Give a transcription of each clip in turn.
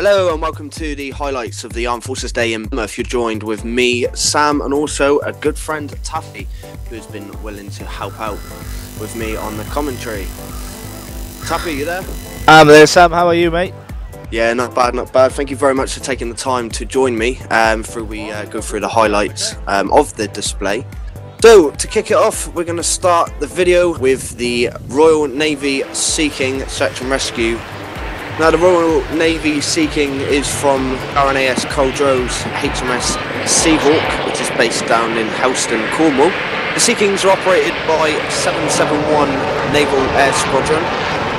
Hello and welcome to the highlights of the Armed Forces Day in Plymouth. You're joined with me, Sam, and also a good friend, Taffy, who's been willing to help out with me on the commentary. Taffy, you there? I'm there, Sam. How are you, mate? Yeah, not bad, not bad. Thank you very much for taking the time to join me we go through the highlights of the display. So, to kick it off, we're going to start the video with the Royal Navy Sea King Search and Rescue. Now, the Royal Navy Sea King is from RNAS Culdrow's HMS Seahawk, which is based down in Helston, Cornwall. The Sea Kings are operated by 771 Naval Air Squadron.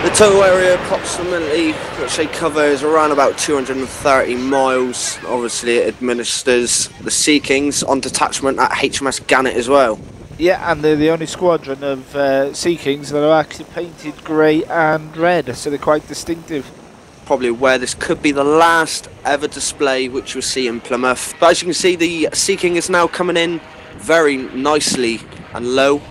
The total area approximately, which they cover, is around about 230 miles. Obviously, it administers the Sea Kings on detachment at HMS Gannet as well. Yeah, and they're the only squadron of Sea Kings that are actually painted grey and red, so they're quite distinctive. Probably aware this could be the last ever display which you'll see in Plymouth. But as you can see, the Sea King is now coming in very nicely and low.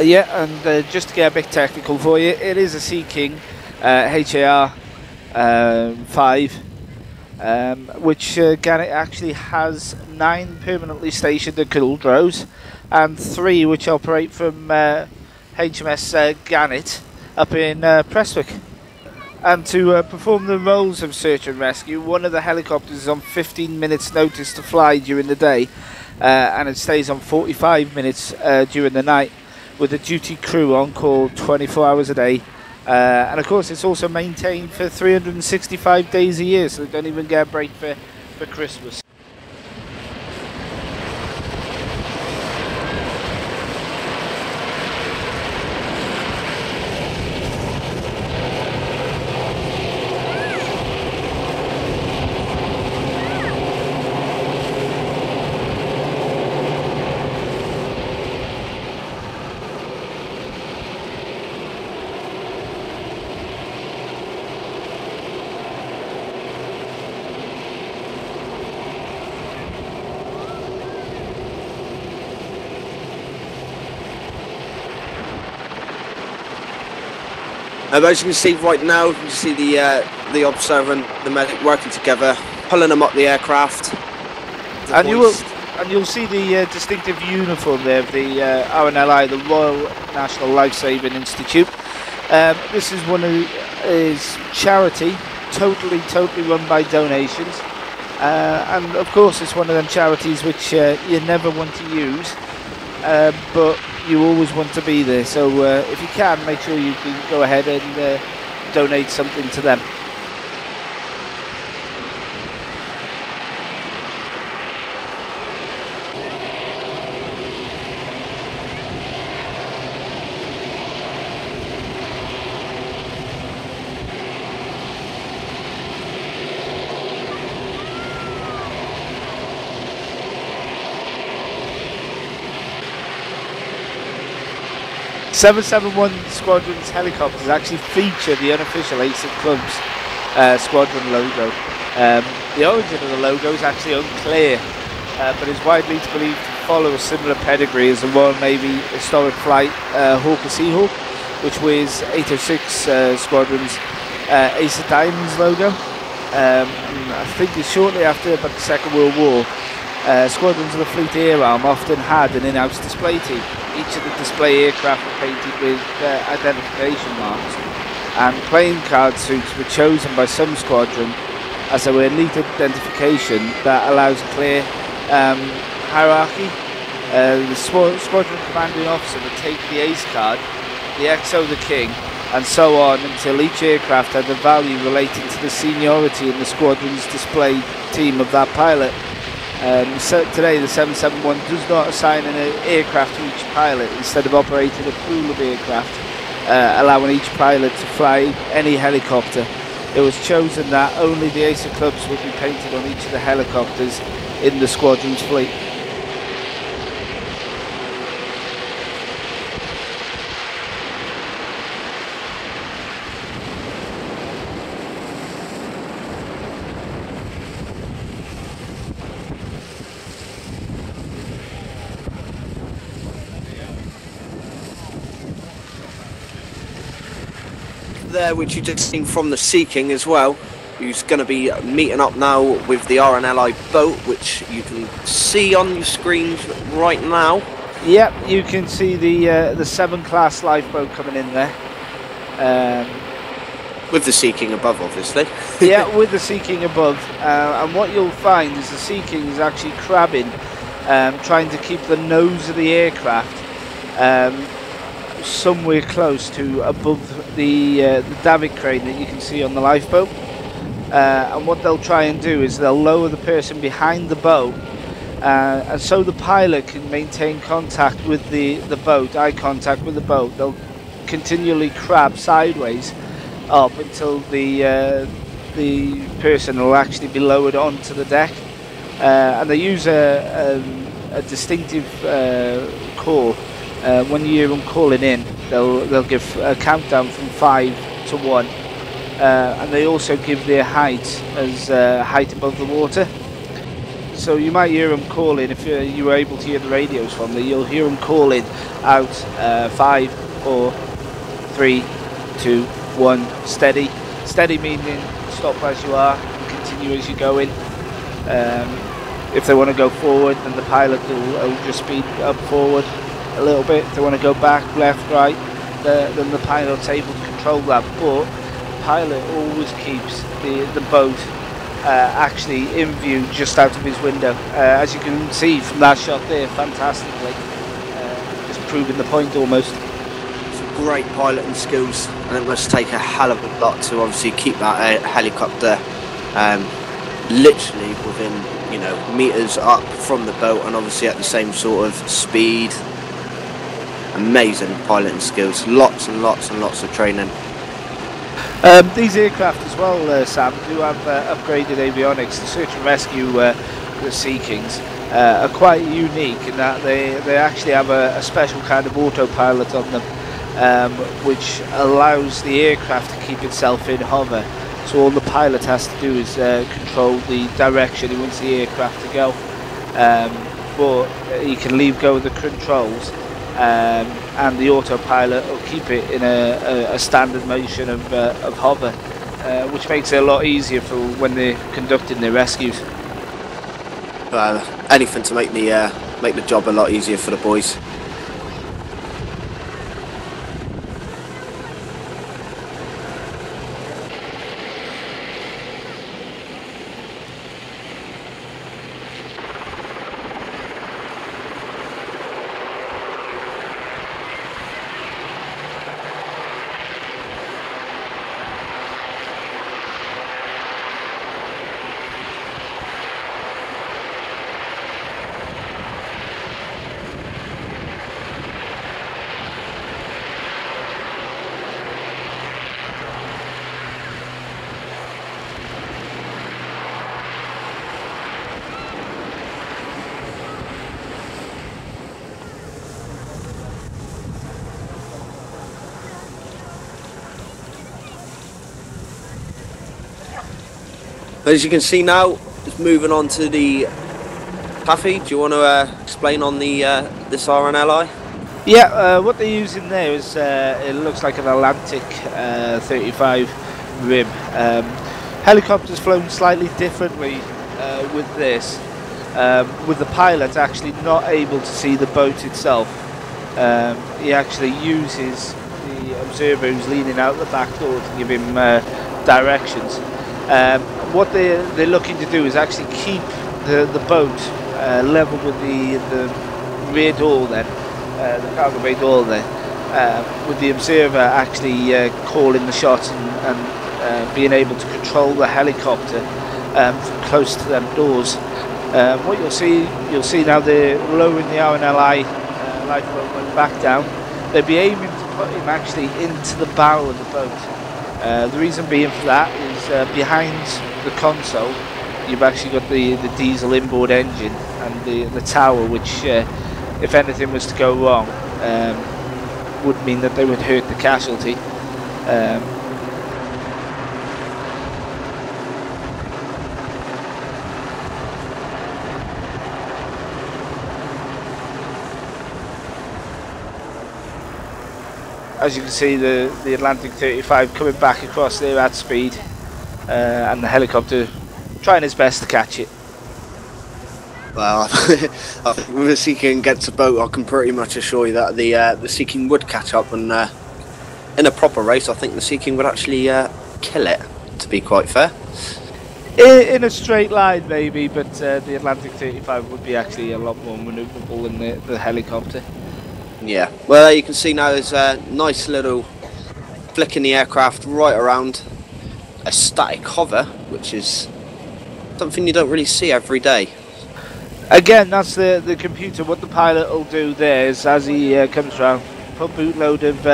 Yeah, and just to get a bit technical for you, it is a Sea King HAR 5, which Gannet actually has 9 permanently stationed at Culdrow's and 3 which operate from HMS Gannet up in Prestwick. And to perform the roles of search and rescue, one of the helicopters is on 15 minutes notice to fly during the day, and it stays on 45 minutes during the night, with a duty crew on call 24 hours a day. And of course it's also maintained for 365 days a year, so they don't even get a break for Christmas. As you can see right now, you can see the observer and the medic working together, pulling them up the aircraft. And you'll see the distinctive uniform there of the RNLI, the Royal National Lifesaving Institute. This is one of is charity, totally run by donations, and of course it's one of them charities which you never want to use, but you always want to be there. So if you can, make sure you can go ahead and donate something to them. .771 Squadron's helicopters actually feature the unofficial ASIC Club's squadron logo. The origin of the logo is actually unclear, but is widely believed to follow a similar pedigree as the Royal Navy historic flight Hawker Seahawk, which wears 806 Squadron's Ace of Diamonds logo. I think it's shortly after about the Second World War, squadrons of the Fleet Air Arm often had an in-house display team. Each of the display aircraft were painted with identification marks, and playing card suits were chosen by some squadron as they were elite identification that allows a clear hierarchy. The squadron commanding officer would take the ace card, the XO the king, and so on until each aircraft had a value relating to the seniority in the squadron's display team of that pilot. So today the 771 does not assign an aircraft to each pilot, instead of operating a pool of aircraft, allowing each pilot to fly any helicopter. It was chosen that only the ASA clubs would be painted on each of the helicopters in the squadron's fleet. there, which you just seen from the Sea King as well, who's going to be meeting up now with the RNLI boat, which you can see on your screens right now. Yep, you can see the 7 class lifeboat coming in there. With the Sea King above, obviously. Yeah, with the Sea King above. And what you'll find is the Sea King is actually crabbing, trying to keep the nose of the aircraft somewhere close to above the davit crane that you can see on the lifeboat. And what they'll try and do is they'll lower the person behind the boat, and so the pilot can maintain contact with the boat, eye contact with the boat. They'll continually crab sideways up until the person will actually be lowered onto the deck, and they use a distinctive call. When you hear them calling in, they'll give a countdown from 5 to 1, and they also give their height as height above the water. So you might hear them calling, if you were able to hear the radios from them, you'll hear them calling out 5, 4, 3, 2, 1, steady. Steady meaning stop as you are and continue as you're going. If they want to go forward, then the pilot will just speed up forward a little bit. If they want to go back, left, right, then the pilot's able to control that. But the pilot always keeps the boat actually in view just out of his window. As you can see from that shot there, fantastically. Just proving the point almost. Great piloting skills, and it must take a hell of a lot to obviously keep that helicopter literally within, you know, meters up from the boat, and obviously at the same sort of speed. Amazing piloting skills, lots and lots and lots of training. These aircraft as well, Sam, do have upgraded avionics. The search and rescue, the Sea Kings, are quite unique in that they actually have a special kind of autopilot on them, which allows the aircraft to keep itself in hover. So all the pilot has to do is control the direction he wants the aircraft to go, but he can leave go of the controls, and the autopilot will keep it in a standard motion of hover, which makes it a lot easier for when they're conducting their rescues. Anything to make the job a lot easier for the boys. As you can see now, just moving on to the Taffy. Do you want to explain on the this RNLI? Yeah, what they're using there is it looks like an Atlantic 35 rib. Helicopters flown slightly differently with this, with the pilot actually not able to see the boat itself. He actually uses the observer who's leaning out the back door to give him directions. What they're looking to do is actually keep the boat level with the rear door, then the cargo bay door there, with the observer actually calling the shots and being able to control the helicopter from close to them doors. What you'll see now, they're lowering the RNLI lifeboat back down. They'll be aiming to put him actually into the bow of the boat. The reason being for that is behind the console you've actually got the diesel inboard engine and the tower, which if anything was to go wrong would mean that they would hurt the casualty. as you can see, the Atlantic 35 coming back across there at speed, and the helicopter trying his best to catch it. Well, I think when the Sea King gets a boat, I can pretty much assure you that the Sea King would catch up, and in a proper race, I think the Sea King would actually kill it, to be quite fair. In a straight line, maybe, but the Atlantic 35 would be actually a lot more manoeuvrable than the helicopter. Yeah, well, you can see now there's a nice little flicking the aircraft right around a static hover, which is something you don't really see every day. Again, that's the computer. What the pilot will do there is, as he comes around, put bootload of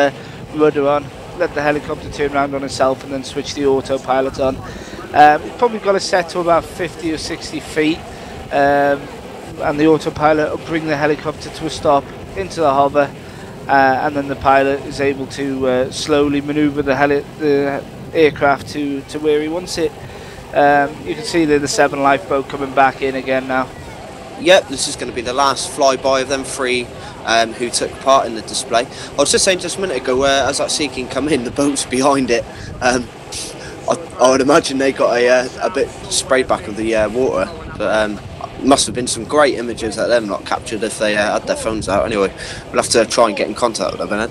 rudder on, let the helicopter turn around on itself, and then switch the autopilot on. It's probably got it set to about 50 or 60 feet, and the autopilot will bring the helicopter to a stop into the hover, and then the pilot is able to slowly manoeuvre the aircraft to where he wants it. You can see the 7 lifeboat coming back in again now. Yep, this is going to be the last flyby of them 3 who took part in the display. I was just saying just a minute ago, as that Sea King come in, the boat's behind it. I would imagine they got a bit sprayed back of the water, but must have been some great images that them not captured if they had their phones out. Anyway, we'll have to try and get in contact with them.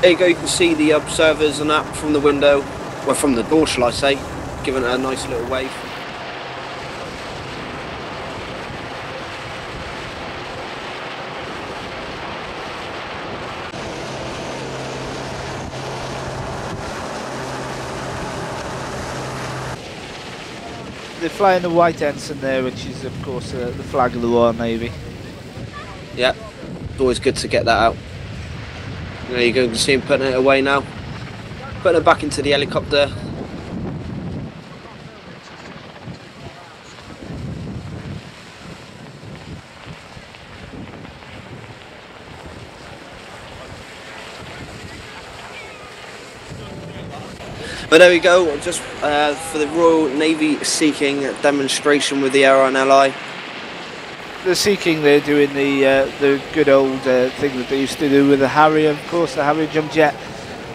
There you go, you can see the observers and that from the window, well, from the door shall I say, giving it a nice little wave. They're flying the white ensign there, which is of course the flag of the Royal Navy. Yeah, it's always good to get that out. There you go, you can see him putting it away now. Putting it back into the helicopter. But there we go, just for the Royal Navy Sea King demonstration with the RNLI. The Sea King, they're doing the good old thing that they used to do with the Harrier, of course, the Harrier jump jet,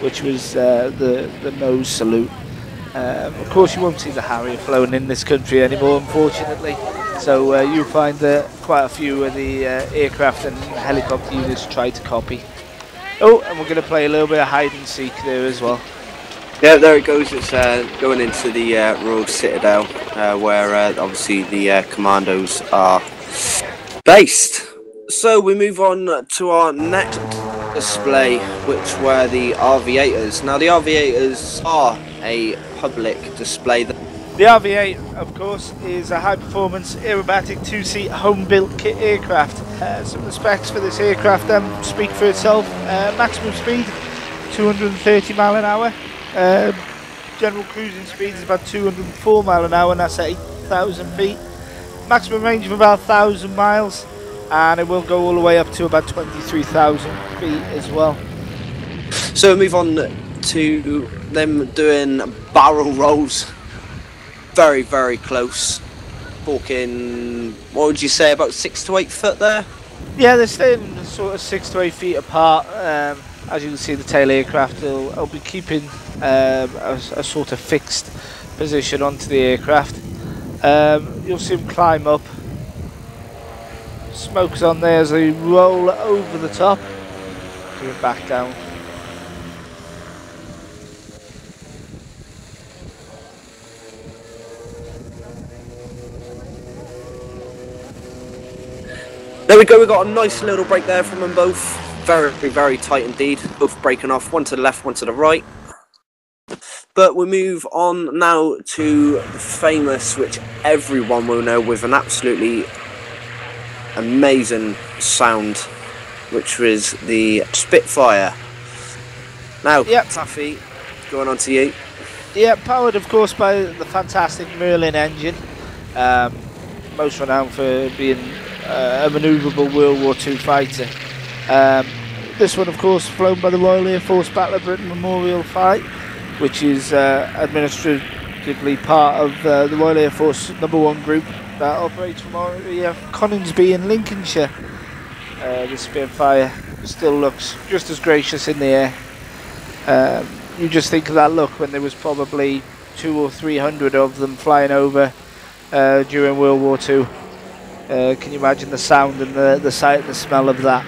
which was the nose salute. Of course, you won't see the Harrier flown in this country anymore, unfortunately. So you'll find quite a few of the aircraft and helicopter units try to copy. Oh, and we're going to play a little bit of hide and seek there as well. Yeah, there it goes. It's going into the Royal Citadel, where obviously the commandos are based. So we move on to our next display, which were the aviators. Now the aviators are a public display. The aviator, of course, is a high-performance aerobatic 2-seat home-built kit aircraft. Some of the specs for this aircraft speak for itself. Maximum speed, 230 mile an hour. General cruising speed is about 204 mile an hour, and that's at 8,000 feet. Maximum range of about 1,000 miles, and it will go all the way up to about 23,000 feet as well. So we move on to them doing barrel rolls. Very, very close. Talking, what would you say, about 6 to 8 foot there? Yeah, they're staying sort of 6 to 8 feet apart. As you can see, the tail aircraft will be keeping a sort of fixed position onto the aircraft. You'll see them climb up. Smoke's on there as they roll over the top. Coming back down. There we go, we got a nice little break there from them both. Very, very tight indeed. Both breaking off, one to the left, one to the right. But we move on now to the famous, which everyone will know, with an absolutely amazing sound, which was the Spitfire. Now, yep. Taffy, going on to you. Yeah, powered of course by the fantastic Merlin engine. Most renowned for being a manoeuvrable World War II fighter. This one of course flown by the Royal Air Force Battle of Britain Memorial Fight, which is administratively part of the Royal Air Force #1 group that operates from Coningsby in Lincolnshire. the Spitfire still looks just as gracious in the air. You just think of that look when there was probably 200 or 300 of them flying over during World War II. Can you imagine the sound and the sight and the smell of that?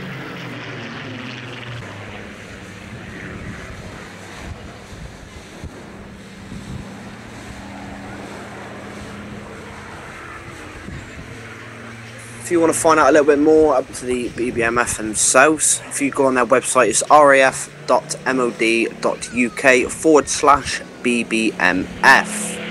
If you want to find out a little bit more up to the BBMF themselves, if you go on their website, it's raf.mod.uk/BBMF.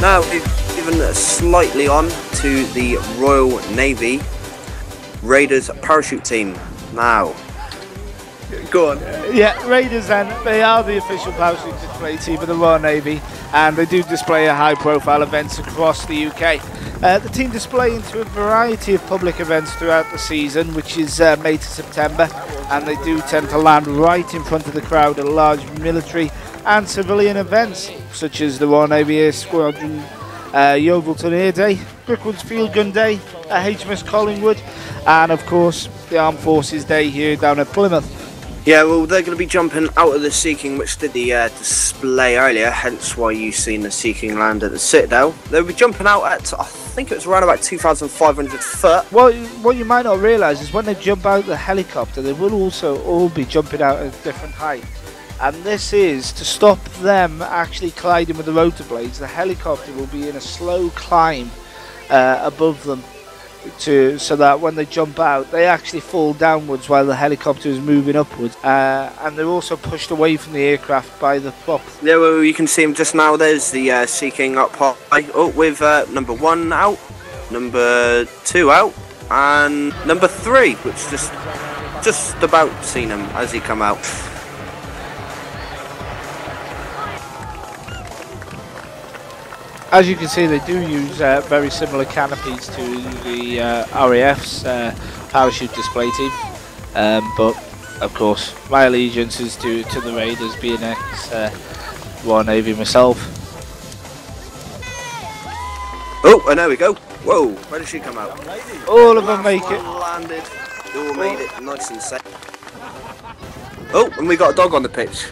Now we've given slightly on to the Royal Navy Raiders parachute team. Now, go on. Yeah, Raiders then, they are the official parachute display team of the Royal Navy, and they do display at high profile events across the UK. The team display into a variety of public events throughout the season, which is May to September, and they do tend to land right in front of the crowd at large military and civilian events such as the Royal Navy Air Squadron Yeovilton Air Day, Brookwood's Field Gun Day, HMS Collingwood, and of course the Armed Forces Day here down at Plymouth. Yeah, well, they're going to be jumping out of the Sea King, which did the display earlier, hence why you've seen the Sea King land at the Citadel. They'll be jumping out at, I think it was around about 2,500 foot. Well, what you might not realise is when they jump out the helicopter, they will also all be jumping out at different heights. And this is to stop them actually colliding with the rotor blades. The helicopter will be in a slow climb above them, so that when they jump out, they actually fall downwards while the helicopter is moving upwards. And they're also pushed away from the aircraft by the prop. Yeah, well, you can see them just now. There's the Sea King up high, with number 1 out, number 2 out, and number 3, which just about seen him as he come out. As you can see, they do use very similar canopies to the RAF's parachute display team, but of course my allegiance is to the Raiders, being ex-Royal Navy myself. Oh, and there we go. Whoa, where did she come out? All of them make it. Landed. They all made it nice and safe. Oh, and we got a dog on the pitch.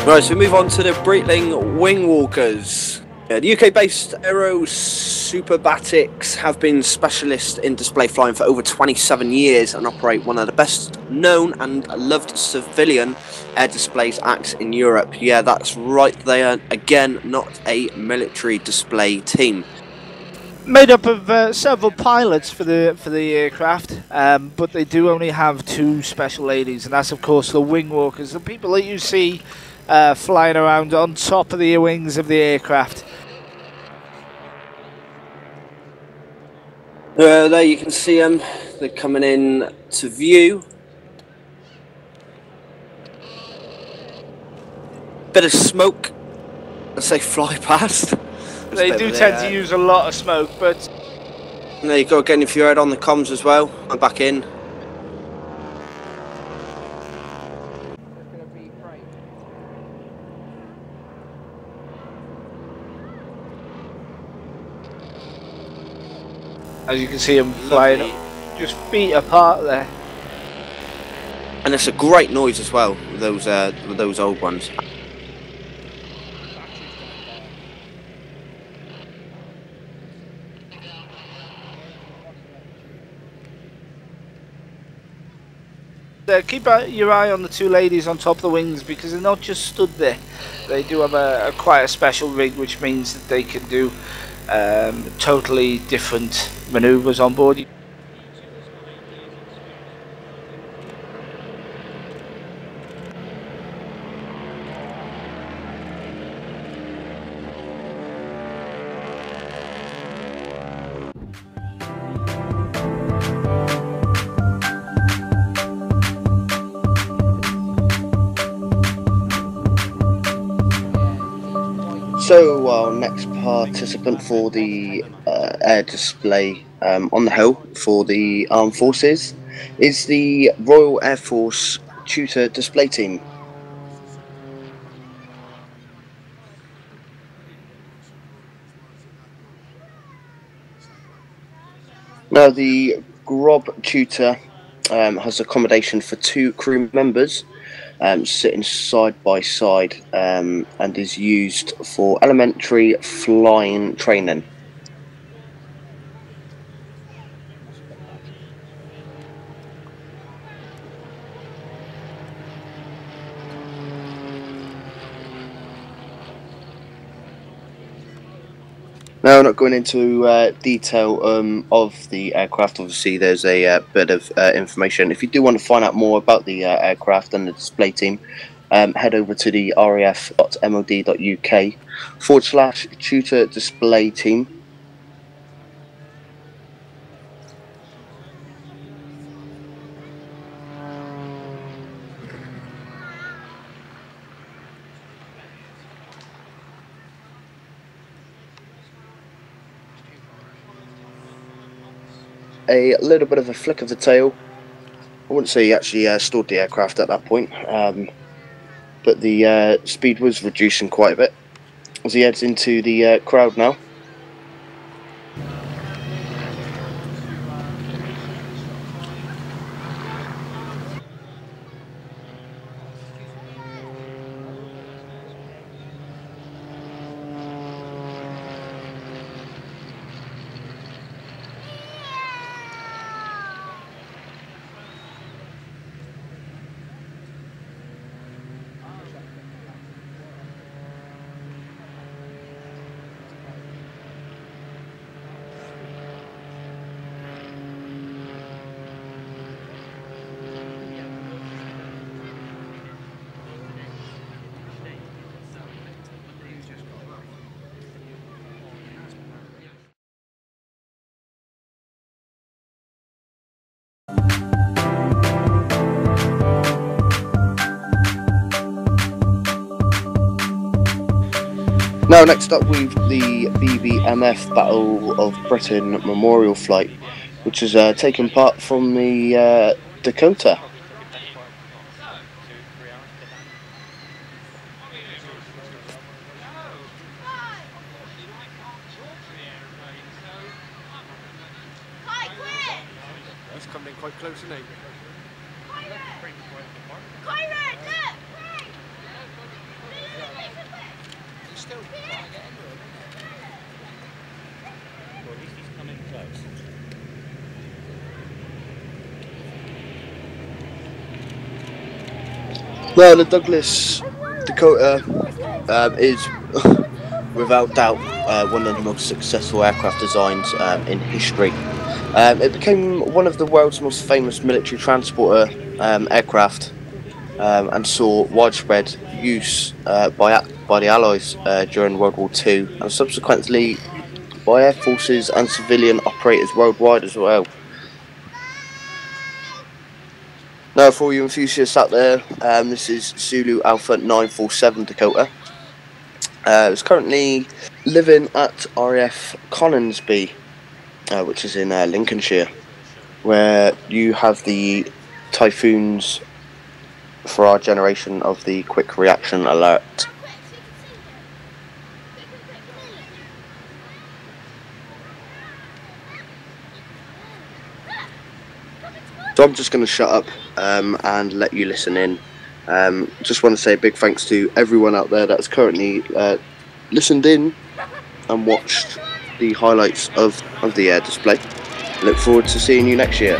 Right, so we move on to the Breitling Wingwalkers. The UK-based aerobatics have been specialists in display flying for over 27 years and operate one of the best known and loved civilian air displays acts in Europe. Yeah, that's right, they are again not a military display team. Made up of several pilots for the aircraft, but they do only have 2 special ladies, and that's of course the wingwalkers, the people that you see flying around on top of the wings of the aircraft. There you can see them, they're coming in to view. Bit of smoke as they fly past. They do tend to use a lot of smoke, but... And there you go, getting if you heard on the comms as well. I'm back in. As you can see them flying up, just feet apart there. And it's a great noise as well, with those old ones. Keep your eye on the two ladies on top of the wings, because they're not just stood there. They do have quite a special rig, which means that they can do totally different manoeuvres on board. So our next participant for the air display on the hill for the Armed Forces is the Royal Air Force Tutor display team. Now the Grob Tutor has accommodation for 2 crew members sitting side by side and is used for elementary flying training. Now, not going into detail of the aircraft, obviously there's a bit of information. If you do want to find out more about the aircraft and the display team, head over to the raf.mod.uk/tutor display team. A little bit of a flick of the tail. I wouldn't say he actually stored the aircraft at that point, but the speed was reducing quite a bit as he heads into the crowd now. Now, next up we've the BBMF Battle of Britain Memorial Flight, which has taken part from the Dakota. He's coming in quite close, isn't he? Still trying to get into him, well, at least he's coming close. Well, the Douglas Dakota is without doubt one of the most successful aircraft designs in history. It became one of the world's most famous military transporter aircraft and saw widespread use by the Allies during World War II, and subsequently by air forces and civilian operators worldwide as well. Now, for you enthusiasts out there, this is Zulu Alpha 947 Dakota. It's currently living at RAF Coningsby, which is in Lincolnshire, where you have the Typhoons for our generation of the quick reaction alert. So I'm just going to shut up and let you listen in. Just want to say a big thanks to everyone out there that's currently listened in and watched the highlights of the air display. Look forward to seeing you next year.